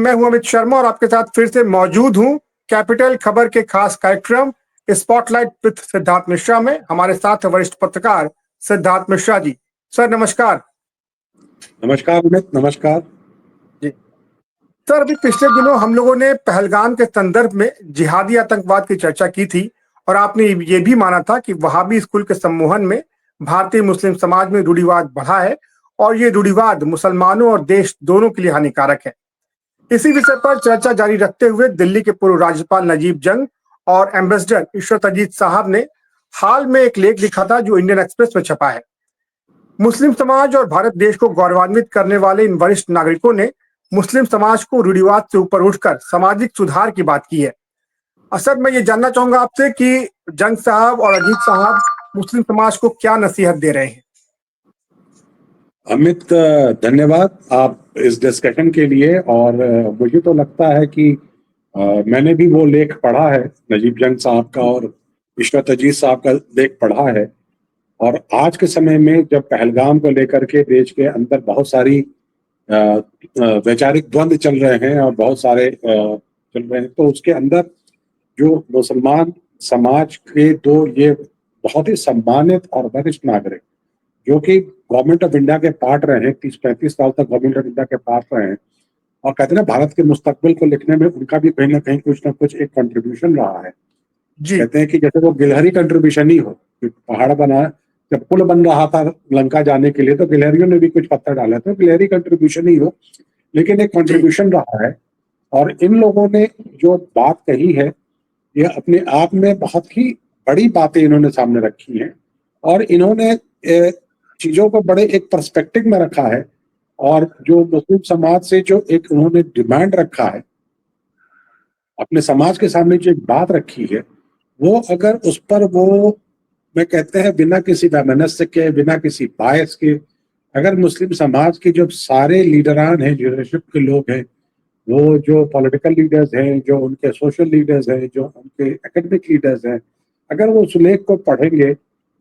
मैं हूं अमित शर्मा और आपके साथ फिर से मौजूद हूं कैपिटल खबर के खास कार्यक्रम स्पॉटलाइट विद सिद्धार्थ मिश्रा में। हमारे साथ वरिष्ठ पत्रकार सिद्धार्थ मिश्रा जी। सर नमस्कार। नमस्कार अमित, नमस्कार जी सर, अभी पिछले दिनों हम लोगों ने पहलगाम के संदर्भ में जिहादी आतंकवाद की चर्चा की थी और आपने ये भी माना था कि वहाबी स्कूल के सम्मोहन में भारतीय मुस्लिम समाज में रूढ़िवाद बढ़ा है और ये रूढ़िवाद मुसलमानों और देश दोनों के लिए हानिकारक है। इसी विषय पर चर्चा जारी रखते हुए दिल्ली के पूर्व राज्यपाल नजीब जंग और एम्बेसडर इशरत अजीज साहब ने हाल में एक लेख लिखा था जो इंडियन एक्सप्रेस में छपा है। मुस्लिम समाज और भारत देश को गौरवान्वित करने वाले इन वरिष्ठ नागरिकों ने मुस्लिम समाज को रूढ़िवाद से ऊपर उठकर सामाजिक सुधार की बात की है। असद मैं ये जानना चाहूंगा आपसे कि जंग साहब और अजीत साहब मुस्लिम समाज को क्या नसीहत दे रहे हैं। अमित, धन्यवाद आप इस डिस्कशन के लिए। और मुझे तो लगता है कि मैंने भी वो लेख पढ़ा है, नजीब जंग साहब का और इशरत अजीज साहब का लेख पढ़ा है। और आज के समय में जब पहलगाम को लेकर के देश के अंदर बहुत सारी वैचारिक द्वंद्व चल रहे हैं और बहुत सारे चल रहे हैं, तो उसके अंदर जो मुसलमान समाज के दो ये बहुत ही सम्मानित और वरिष्ठ नागरिक जो कि गवर्नमेंट ऑफ इंडिया के पार्ट रहे हैं, 30-35 साल तक गवर्नमेंट ऑफ इंडिया के पार्ट रहे हैं, और कहते हैं ना भारत के मुस्तकबिल को लिखने में उनका भी कहीं ना कुछ एक कंट्रीब्यूशन रहा है। कहते हैं कि जैसे वो गिलहरी कंट्रीब्यूशन ही हो, पहाड़ बना, जब पुल बन रहा था लंका जाने के लिए तो गिलहरियों ने भी कुछ पत्थर डाले थे, गिलहरी कंट्रीब्यूशन ही हो, लेकिन एक कंट्रीब्यूशन रहा है। और इन लोगों ने जो बात कही है ये अपने आप में बहुत ही बड़ी बातें इन्होंने सामने रखी हैं और इन्होंने चीजों को बड़े एक पर्सपेक्टिव में रखा है। और जो मुस्लिम समाज से जो एक उन्होंने डिमांड रखा है, अपने समाज के सामने जो एक बात रखी है, वो अगर उस पर वो मैं कहते हैं बिना किसी वैमनस्य के, बिना किसी बायस के, अगर मुस्लिम समाज के जो सारे लीडरान हैं, लीडरशिप के लोग हैं, वो जो पॉलिटिकल लीडर्स हैं, जो उनके सोशल लीडर्स हैं, जो उनके एकेडमिक लीडर्स हैं, अगर वो उस लेख को पढ़ेंगे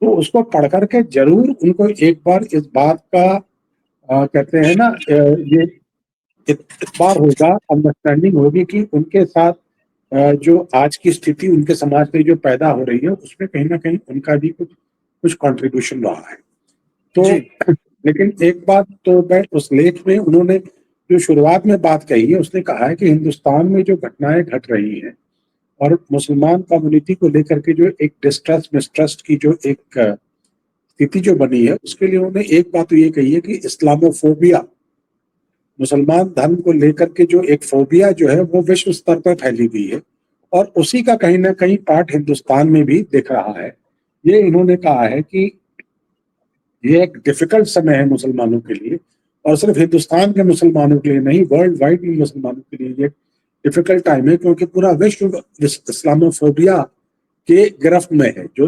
तो उसको पढ़ करके जरूर उनको एक बार इस बात का कहते हैं ना ये इतबार होगा, अंडरस्टैंडिंग होगी कि उनके साथ जो आज की स्थिति उनके समाज में जो पैदा हो रही है उसमें कहीं ना कहीं उनका भी कुछ कंट्रीब्यूशन रहा है। तो लेकिन एक बात तो मैं उस लेख में उन्होंने जो शुरुआत में बात कही है, उसने कहा है कि हिंदुस्तान में जो घटनाएं घट रही हैं और मुसलमान कम्युनिटी को लेकर के जो एक डिस्ट्रस्ट मिसट्रस्ट की जो एक स्थिति जो बनी है, उसके लिए उन्होंने एक बात तो ये कही है कि इस्लामोफोबिया, मुसलमान धर्म को लेकर के जो एक फोबिया जो है वो विश्व स्तर पर फैली हुई है और उसी का कहीं ना कहीं पार्ट हिंदुस्तान में भी दिख रहा है। ये इन्होंने कहा है कि ये एक डिफिकल्ट समय है मुसलमानों के लिए, और सिर्फ हिंदुस्तान के मुसलमानों के लिए नहीं, वर्ल्ड वाइड मुसलमानों के लिए ये डिफिकल्ट टाइम है, क्योंकि पूरा विश्व इस्लामोफोबिया के गिरफ्त में है। जो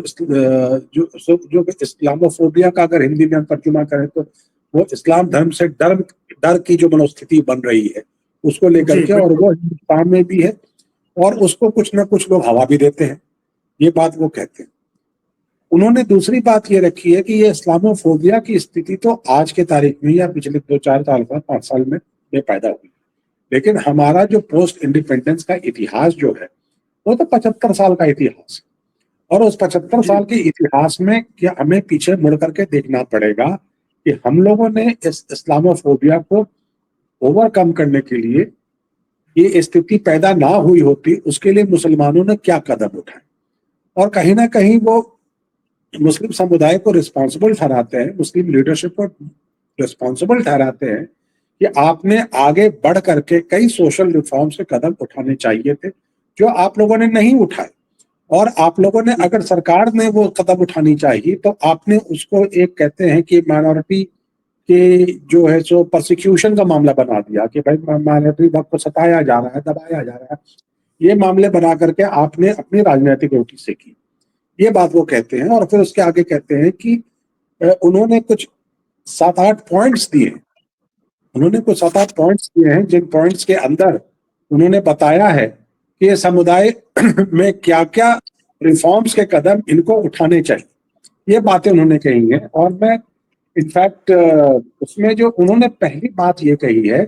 इस्लामोफोबिया का अगर हिंदी में हम तर्जुमा करें तो वो इस्लाम धर्म से डर की जो मनोस्थिति बन रही है उसको लेकर के, और वो हिंदुस्तान में भी है और उसको कुछ ना कुछ लोग हवा भी देते हैं, ये बात वो कहते हैं। उन्होंने दूसरी बात ये रखी है कि ये इस्लामोफोबिया की स्थिति तो आज के तारीख में या पिछले 2-4 साल 5 साल में ये पैदा हुई, लेकिन हमारा जो पोस्ट इंडिपेंडेंस का इतिहास जो है वो तो 75 साल का इतिहास है। और उस 75 साल के इतिहास में क्या हमें पीछे मुड़ करके देखना पड़ेगा कि हम लोगों ने इस इस्लामोफोबिया को ओवरकम करने के लिए, ये स्थिति पैदा ना हुई होती उसके लिए मुसलमानों ने क्या कदम उठाए, और कहीं ना कहीं वो मुस्लिम समुदाय को रिस्पॉन्सिबल ठहराते हैं, मुस्लिम लीडरशिप को रिस्पॉन्सिबल ठहराते हैं कि आपने आगे बढ़ करके कई सोशल रिफॉर्म्स के कदम उठाने चाहिए थे जो आप लोगों ने नहीं उठाए। और आप लोगों ने, अगर सरकार ने वो कदम उठानी चाहिए तो आपने उसको एक कहते हैं कि माइनॉरिटी के जो है सो प्रोसिक्यूशन का मामला बना दिया कि भाई माइनॉरिटी वर्ग को सताया जा रहा है, दबाया जा रहा है, ये मामले बना करके आपने अपनी राजनीतिक रोटी सेकी, ये बात वो कहते हैं। और फिर उसके आगे कहते हैं कि उन्होंने कुछ 7-8 पॉइंट्स दिए, उन्होंने कुछ 7-8 पॉइंट्स दिए हैं जिन पॉइंट्स के अंदर उन्होंने बताया है कि ये समुदाय में क्या क्या रिफॉर्म्स के कदम इनको उठाने चाहिए, ये बातें उन्होंने कही हैं। और मैं इनफैक्ट उसमें जो उन्होंने पहली बात ये कही है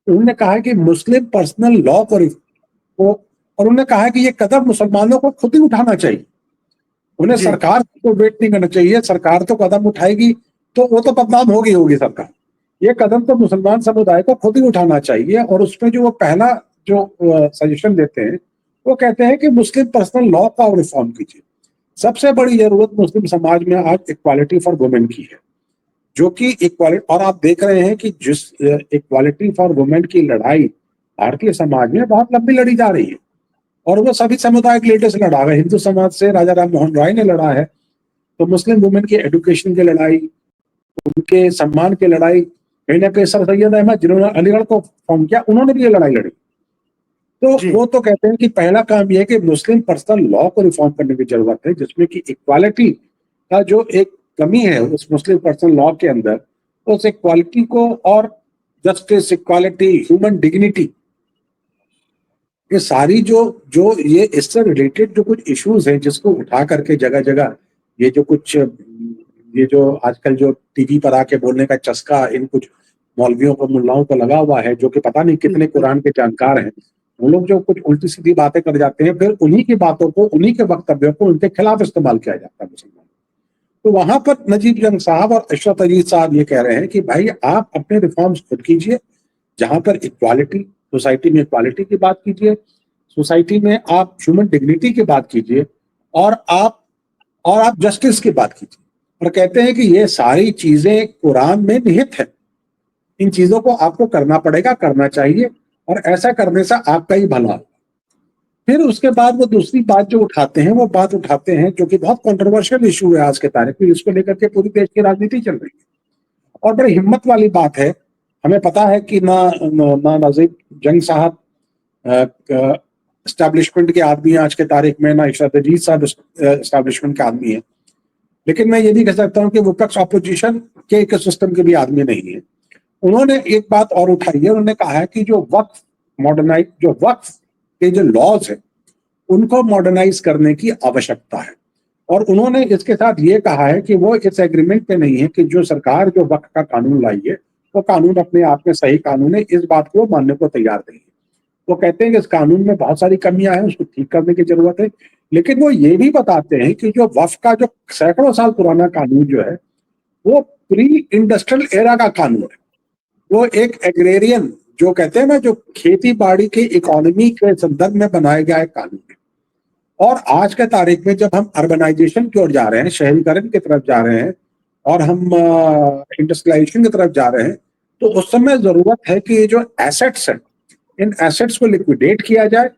उन्होंने कहा है कि मुस्लिम पर्सनल लॉ को और उन्होंने कहा है कि ये कदम मुसलमानों को खुद ही उठाना चाहिए, उन्हें जी सरकार को वेट नहीं करना चाहिए। सरकार तो कदम उठाएगी तो वो तो बदनाम होगी सरकार, ये कदम तो मुसलमान समुदाय को खुद ही उठाना चाहिए। और उसमें जो वो पहला जो सजेशन देते हैं वो कहते हैं कि मुस्लिम पर्सनल लॉ का रिफॉर्म कीजिए। सबसे बड़ी जरूरत मुस्लिम समाज में आज इक्वालिटी फॉर वुमेन की है, जो कि इक्वालिटी, और आप देख रहे हैं कि जिस इक्वालिटी फॉर वुमेन की लड़ाई भारतीय समाज में बहुत लंबी लड़ी जा रही है, और वो सभी सामुदायिक लीडर्स लड़ा है। हिंदू समाज से राजा राम मोहन राय ने लड़ा है, तो मुस्लिम वुमेन की एजुकेशन की लड़ाई, उनके सम्मान की लड़ाई, कहीं ना कहीं सर सैयद अहमद जिन्होंने अलीगढ़ को फॉर्म किया, उन्होंने भी ये लड़ाई लड़ी। तो जी वो तो कहते हैं कि पहला काम ये है कि मुस्लिम पर्सनल लॉ को रिफॉर्म करने की जरूरत है, जिसमें कि इक्वालिटी का जो एक कमी है उस मुस्लिम पर्सनल लॉ के अंदर, उस इक्वालिटी को, और जस्टिस, इक्वालिटी, ह्यूमन डिग्निटी, ये सारी जो जो ये इससे रिलेटेड जो कुछ इश्यूज हैं जिसको उठा करके जगह जगह ये जो कुछ ये जो आजकल जो टीवी पर आके बोलने का चस्का इन कुछ मौलवियों को, मुल्लाओं को लगा हुआ है, जो कि पता नहीं कितने कुरान के जानकार हैं, वो लोग जो कुछ उल्टी सीधी बातें कर जाते हैं, फिर उन्हीं की बातों को, उन्हीं के वक्तव्यों को उनके खिलाफ इस्तेमाल किया जाता है मुसलमान। तो वहां पर नजीब जंग साहब और इशरत अजीज साहब ये कह रहे हैं कि भाई आप अपने रिफॉर्म्स खुद कीजिए, जहां पर इक्वालिटी, सोसाइटी में इक्वालिटी की बात कीजिए, सोसाइटी में आप ह्यूमन डिग्निटी की बात कीजिए, और आप जस्टिस की बात कीजिए। और कहते हैं कि ये सारी चीजें कुरान में निहित है, इन चीजों को आपको करना पड़ेगा, करना चाहिए, और ऐसा करने से आपका ही भला होगा। फिर उसके बाद वो दूसरी बात जो उठाते हैं, वो बात उठाते हैं जो कि बहुत कंट्रोवर्शियल इशू है आज के तारीख में, इसको लेकर के पूरी देश की राजनीति चल रही है, और बड़ी हिम्मत वाली बात है। हमें पता है कि ना नजीब जंग साहब एस्टैब्लिशमेंट के आदमी है आज के तारीख में, ना इशरत अजीज साहब एस्टैब्लिशमेंट के आदमी है, लेकिन मैं ये भी कह सकता हूँ कि विपक्ष ऑपोजिशन के एक सिस्टम के भी आदमी नहीं है। उन्होंने एक बात और उठाई है, उन्होंने कहा है कि जो वक्फ के जो लॉज है उनको मॉडर्नाइज करने की आवश्यकता है। और उन्होंने इसके साथ ये कहा है कि वो इस एग्रीमेंट पे नहीं है कि जो सरकार जो वक्फ का कानून लाई है वो कानून अपने आप में सही कानून है, इस बात को मानने को तैयार नहीं है। वो कहते हैं कि इस कानून में बहुत सारी कमियां हैं, उसको ठीक करने की जरूरत है, लेकिन वो ये भी बताते हैं कि जो वक्फ का जो सैकड़ों साल पुराना कानून जो है वो प्री इंडस्ट्रियल एरा का कानून है, वो एक एग्रेरियन, जो कहते हैं ना, जो खेती बाड़ी की इकोनॉमी के संदर्भ में बनाया गया एक कानून है। और आज के तारीख में जब हम अर्बनाइजेशन की ओर जा रहे हैं, शहरीकरण की तरफ जा रहे हैं, और हम इंडस्ट्रियलाइजेशन की तरफ जा रहे हैं, तो उस समय जरूरत है कि ये जो एसेट्स हैं, इन एसेट्स को लिक्विडेट किया जाए,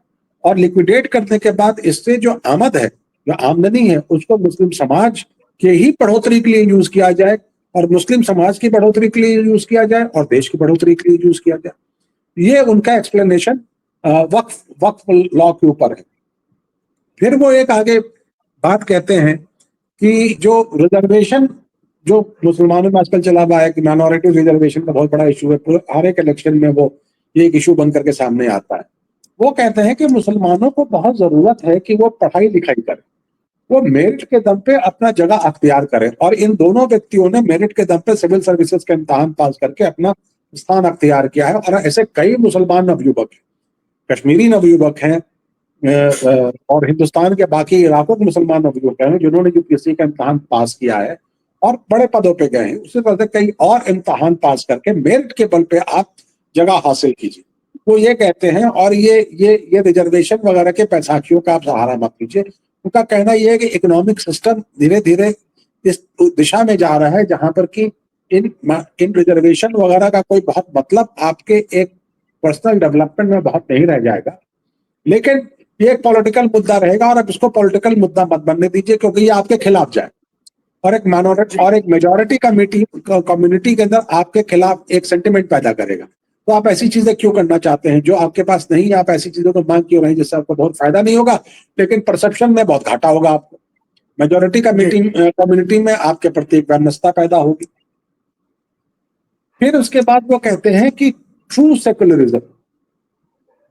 और लिक्विडेट करने के बाद इससे जो आमद है, जो आमदनी है, उसको मुस्लिम समाज के ही बढ़ोतरी के लिए यूज किया जाए, और मुस्लिम समाज की बढ़ोतरी के लिए यूज किया जाए, और देश की बढ़ोतरी के लिए यूज किया जाए। ये उनका एक्सप्लेनेशन वक्फ वक्फ लॉ के ऊपर है। फिर वो एक आगे बात कहते हैं कि जो रिजर्वेशन जो मुसलमानों में आजकल चला हुआ है कि माइनॉरिटी रिजर्वेशन का बहुत बड़ा इशू है, हर एक इलेक्शन में वो ये एक इशू बन करके सामने आता है। वो कहते हैं कि मुसलमानों को बहुत जरूरत है कि वो पढ़ाई लिखाई करें, वो मेरिट के दम पे अपना जगह अख्तियार करें, और इन दोनों व्यक्तियों ने मेरिट के दम पे सिविल सर्विसेज का इम्तहान पास करके अपना स्थान अख्तियार किया है। और ऐसे कई मुसलमान नवयुवक हैं, कश्मीरी नवयुवक हैं, और हिंदुस्तान के बाकी इलाकों के मुसलमान नवयुवक हैं जिन्होंने यूपीएससी का इम्तहान पास किया है और बड़े पदों पे गए हैं। उसी तरह से कई और इम्तहान पास करके मेरिट के बल पे आप जगह हासिल कीजिए। वो ये कहते हैं, और ये रिजर्वेशन वगैरह के पैसाखियों का आप सहारा मत लीजिए। उनका कहना यह है कि इकोनॉमिक सिस्टम धीरे धीरे इस दिशा में जा रहा है जहां पर कि इन रिजर्वेशन वगैरह का कोई बहुत मतलब आपके एक पर्सनल डेवलपमेंट में बहुत नहीं रह जाएगा, लेकिन ये एक पॉलिटिकल मुद्दा रहेगा, और अब इसको पॉलिटिकल मुद्दा मत बनने दीजिए, क्योंकि ये आपके खिलाफ जाए, और एक माइनॉरिटी और एक मेजॉरिटी कम्युनिटी के अंदर आपके खिलाफ एक सेंटिमेंट पैदा करेगा। तो आप ऐसी चीजें क्यों करना चाहते हैं जो आपके पास नहीं है? आप ऐसी चीजों को मांग क्यों रहे हैं जिससे आपको बहुत फायदा नहीं होगा, लेकिन परसेप्शन में बहुत घाटा होगा आपको, मेजॉरिटी कम्युनिटी में आपके प्रति एक वैमनस्यता पैदा होगी। फिर उसके बाद वो कहते हैं कि ट्रू सेकुलरिज्म,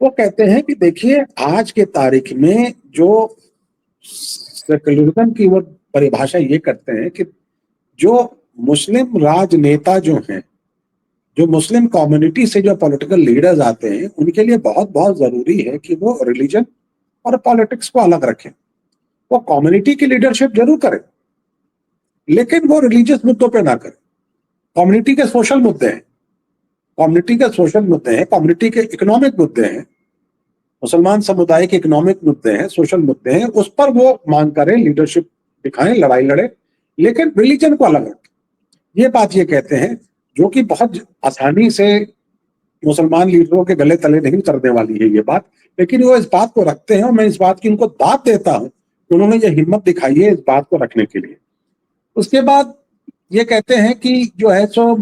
वो कहते हैं कि देखिए आज के तारीख में जो सेकुलरिज्म की वो परिभाषा ये करते हैं कि जो मुस्लिम राजनेता जो हैं जो मुस्लिम कम्युनिटी से जो पॉलिटिकल लीडर्स आते हैं उनके लिए बहुत बहुत जरूरी है कि वो रिलीजन और पॉलिटिक्स को अलग रखें। वो कम्युनिटी की लीडरशिप जरूर करें, लेकिन वो रिलीजियस मुद्दों पे ना करें। कम्युनिटी के सोशल मुद्दे हैं, कम्युनिटी के सोशल मुद्दे हैं, कम्युनिटी के इकोनॉमिक मुद्दे हैं, मुसलमान समुदाय के इकोनॉमिक मुद्दे हैं, सोशल मुद्दे हैं, उस पर वो मांग करें, लीडरशिप दिखाएं, लड़ाई लड़े, लेकिन रिलीजन को अलग रखें। ये बात ये कहते हैं, जो कि बहुत आसानी से मुसलमान लीडरों के गले तले नहीं उतरने वाली है ये बात, लेकिन वो इस बात को रखते हैं और मैं इस बात की उनको दाद देता हूं कि उन्होंने ये हिम्मत दिखाई है इस बात को रखने के लिए। उसके बाद ये कहते हैं कि जो है सो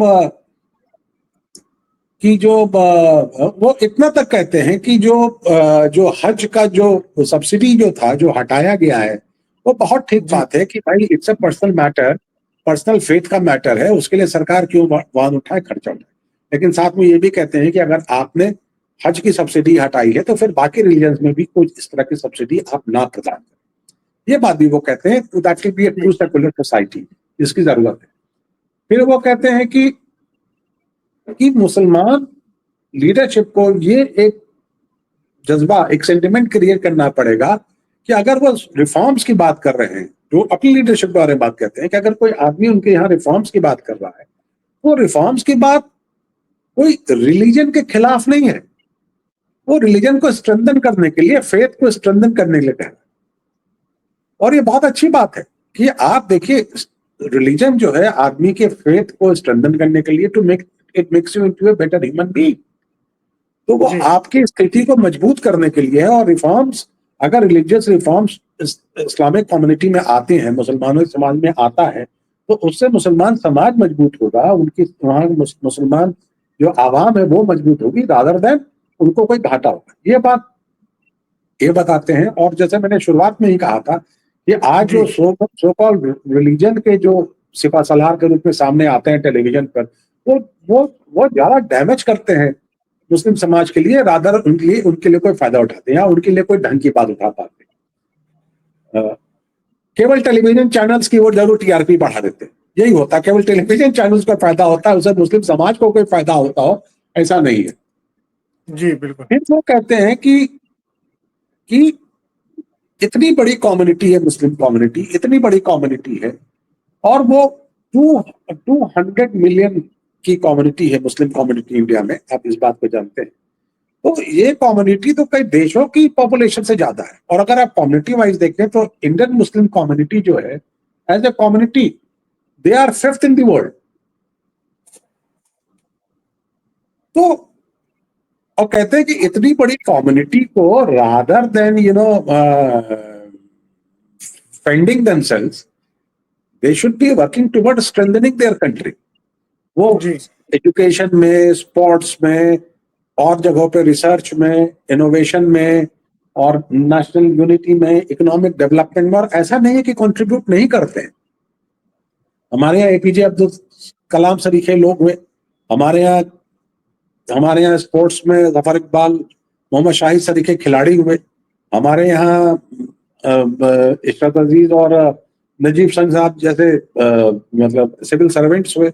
कि जो वो इतना तक कहते हैं कि जो हज का जो सब्सिडी जो था, जो हटाया गया है, वो बहुत ठीक जी बात है कि भाई it's a personal matter, personal faith का मैटर है, उसके लिए सरकार क्यों वाहन उठाए, खर्चा उठाए। लेकिन साथ में ये भी कहते हैं कि अगर आपने हज की सब्सिडी हटाई है तो फिर बाकी रिलीजन्स में भी कुछ इस तरह की सब्सिडी आप ना प्रदान करें। ये बात भी वो कहते हैं, that will be a true secular society, जिसकी जरूरत है। फिर वो कहते हैं कि मुसलमान लीडरशिप को ये एक जज्बा, एक सेंटिमेंट क्रिएट करना पड़ेगा कि अगर वो रिफॉर्म्स की बात कर रहे हैं, जो अपनी लीडरशिप के बारे में बात करते हैं, कि अगर कोई आदमी उनके यहाँ रिफॉर्म्स की बात कर रहा है, वो रिफॉर्म्स की बात कोई रिलीजन के खिलाफ नहीं है, वो रिलीजन को स्ट्रेंथन करने के लिए, फेथ को स्ट्रेंथन करने के लिए कह रहा है। और ये बहुत अच्छी बात है कि आप देखिए, रिलीजन जो है आदमी के फेथ को स्ट्रेंथन करने के लिए, to make it makes you into a better human being, तो वो जी आपकी स्थिति को मजबूत करने के लिए है। और रिफॉर्म्स, अगर रिलीजियस रिफॉर्म्स इस्लामिक कम्युनिटी में आते हैं, मुसलमानों के समाज में आता है, तो उससे मुसलमान समाज मजबूत होगा, उनकी वहां मुसलमान जो आवाम है वो मजबूत होगी, रादर देन उनको कोई घाटा होगा। ये बताते हैं। और जैसे मैंने शुरुआत में ही कहा था कि आज जी जो सो कॉल्ड रिलीजन के जो सिपा सलार के रूप में सामने आते हैं टेलीविजन पर, वो वो ज्यादा डैमेज करते हैं मुस्लिम समाज के लिए, रादर उनके लिए कोई फायदा उठाते हैं या उनके लिए कोई ढंग की बात उठा पाते हैं। केवल टेलीविजन चैनल्स की ओर जरूर टीआरपी बढ़ा देते हैं, यही होता है, केवल टेलीविजन चैनल्स का फायदा होता है, उससे मुस्लिम समाज को कोई फायदा होता हो ऐसा नहीं है। जी बिल्कुल फिर वो कहते हैं कि इतनी बड़ी कम्युनिटी है, मुस्लिम कम्युनिटी इतनी बड़ी कम्युनिटी है, और वो 200 मिलियन की कम्युनिटी है, मुस्लिम कम्युनिटी इंडिया में, आप इस बात को जानते हैं। तो ये कम्युनिटी तो कई देशों की पॉपुलेशन से ज्यादा है। और अगर आप कम्युनिटी वाइज देखें तो इंडियन मुस्लिम कम्युनिटी जो है, as a community, they are 5th in the world. तो और कहते हैं कि इतनी बड़ी कम्युनिटी को, rather than fending themselves, they should be working toward strengthening their country. वो जी एजुकेशन में, स्पोर्ट्स में, और जगहों पे रिसर्च में, इनोवेशन में, और नेशनल यूनिटी में, इकोनॉमिक डेवलपमेंट में। और ऐसा नहीं है कि कंट्रीब्यूट नहीं करते हैं। हमारे यहाँ एपीजे अब्दुल कलाम सरीखे लोग हुए, हमारे यहाँ स्पोर्ट्स में जफर इकबाल, मोहम्मद शाहिद सरीखे खिलाड़ी हुए, हमारे यहाँ इशरत अजीज और नजीब संघ साहब जैसे मतलब सिविल सर्वेंट्स हुए,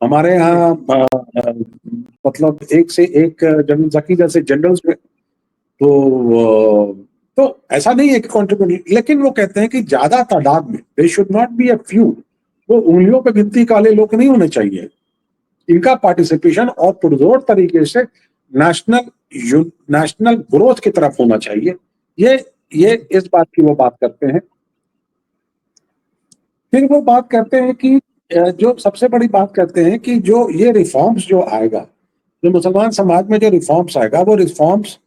हमारे यहाँ मतलब एक से एक जनरल जकी जैसे जनरल्स हुए। तो ऐसा नहीं है कि कॉन्ट्रीब्यूट, लेकिन वो कहते हैं कि ज्यादा तादाद में, they should not be a few, वो उंगलियों पे गिनती वाले लोग नहीं होने चाहिए। इनका पार्टिसिपेशन और पुरजोर तरीके से नेशनल ग्रोथ की तरफ होना चाहिए। ये इस बात की वो बात करते हैं। फिर वो बात करते हैं कि जो सबसे बड़ी बात करते हैं कि जो ये रिफॉर्म्स जो आएगा, जो मुसलमान समाज में जो रिफॉर्म्स आएगा, वो रिफॉर्म्स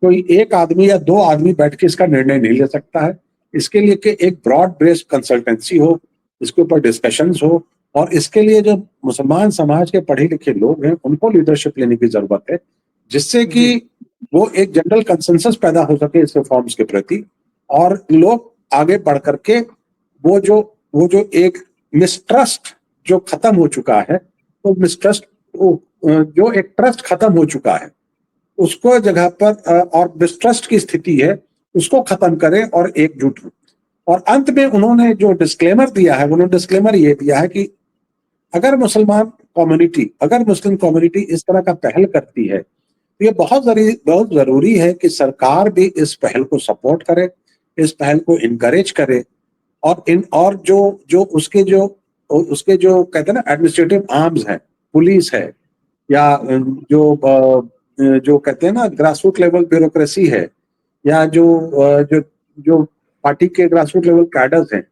कोई एक आदमी या दो आदमी बैठ के इसका निर्णय नहीं ले सकता है। इसके लिए कि एक ब्रॉड बेस्ड कंसल्टेंसी हो, इसके ऊपर डिस्कशंस हो, और इसके लिए जो मुसलमान समाज के पढ़े लिखे लोग हैं उनको लीडरशिप लेने की जरूरत है, जिससे कि वो एक जनरल कंसेंसस पैदा हो सके इस रिफॉर्म्स के प्रति, और लोग आगे बढ़ करके वो जो एक मिसट्रस्ट जो खत्म हो चुका है, तो मिसट्रस्ट जो एक ट्रस्ट खत्म हो चुका है उसको जगह पर और डिस्ट्रस्ट की स्थिति है उसको खत्म करें और एकजुट हो। और अंत में उन्होंने जो डिस्क्लेमर दिया है, उन्होंने डिस्क्लेमर ये दिया है कि अगर मुसलमान कम्युनिटी, अगर मुस्लिम कम्युनिटी इस तरह का पहल करती है तो ये बहुत जरूरी है कि सरकार भी इस पहल को सपोर्ट करे, इस पहल को इनकरेज करे, और जो उसके जो कहते हैं ना एडमिनिस्ट्रेटिव आर्म्स है, पुलिस है, या जो कहते हैं ना ग्रासरूट लेवल ब्यूरोक्रेसी है, या जो पार्टी के ग्रासरूट लेवल कैडर्स हैं,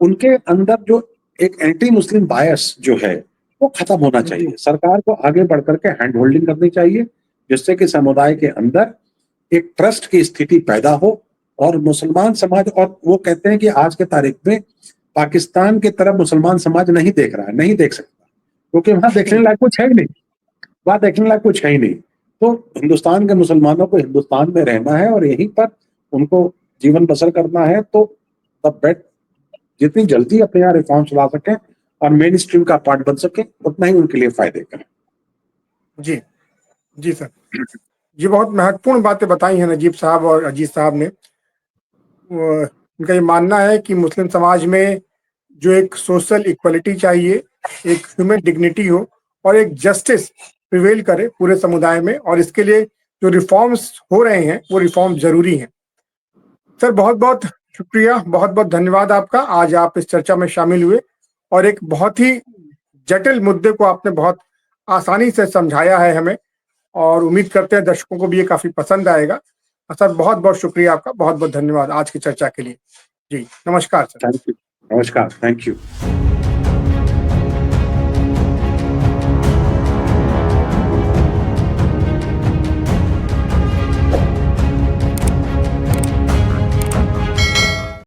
उनके अंदर जो एक एंटी मुस्लिम बायस जो है वो खत्म होना चाहिए। सरकार को आगे बढ़ करके हैंड होल्डिंग करनी चाहिए, जिससे कि समुदाय के अंदर एक ट्रस्ट की स्थिति पैदा हो, और मुसलमान समाज, और वो कहते हैं कि आज के तारीख में पाकिस्तान की तरफ मुसलमान समाज नहीं देख रहा है, नहीं देख सकता, क्योंकि वहां देखने लायक कुछ है ही नहीं, वहां देखने लायक कुछ है ही नहीं। तो हिंदुस्तान के मुसलमानों को हिंदुस्तान में रहना है और यहीं पर उनको जीवन बसर करना है, तो द बेट जितनी जल्दी अपने यहाँ रिफॉर्म्स ला सकें और मेन स्ट्रीम का पार्ट बन सके, उतना ही उनके लिए फायदे का है। जी जी सर, ये बहुत महत्वपूर्ण बातें बताई हैं नजीब साहब और अजीज साहब ने। उनका ये मानना है कि मुस्लिम समाज में जो एक सोशल इक्वलिटी चाहिए, एक ह्यूमन डिग्निटी हो और एक जस्टिस प्रिवेल करे पूरे समुदाय में, और इसके लिए जो रिफॉर्म्स हो रहे हैं वो रिफॉर्म जरूरी हैं। सर बहुत बहुत शुक्रिया, बहुत बहुत धन्यवाद आपका, आज आप इस चर्चा में शामिल हुए और एक बहुत ही जटिल मुद्दे को आपने बहुत आसानी से समझाया है हमें, और उम्मीद करते हैं दर्शकों को भी ये काफी पसंद आएगा। सर बहुत बहुत शुक्रिया आपका, बहुत बहुत धन्यवाद आज की चर्चा के लिए। जी नमस्कार सर। थैंक यू, नमस्कार, थैंक यू।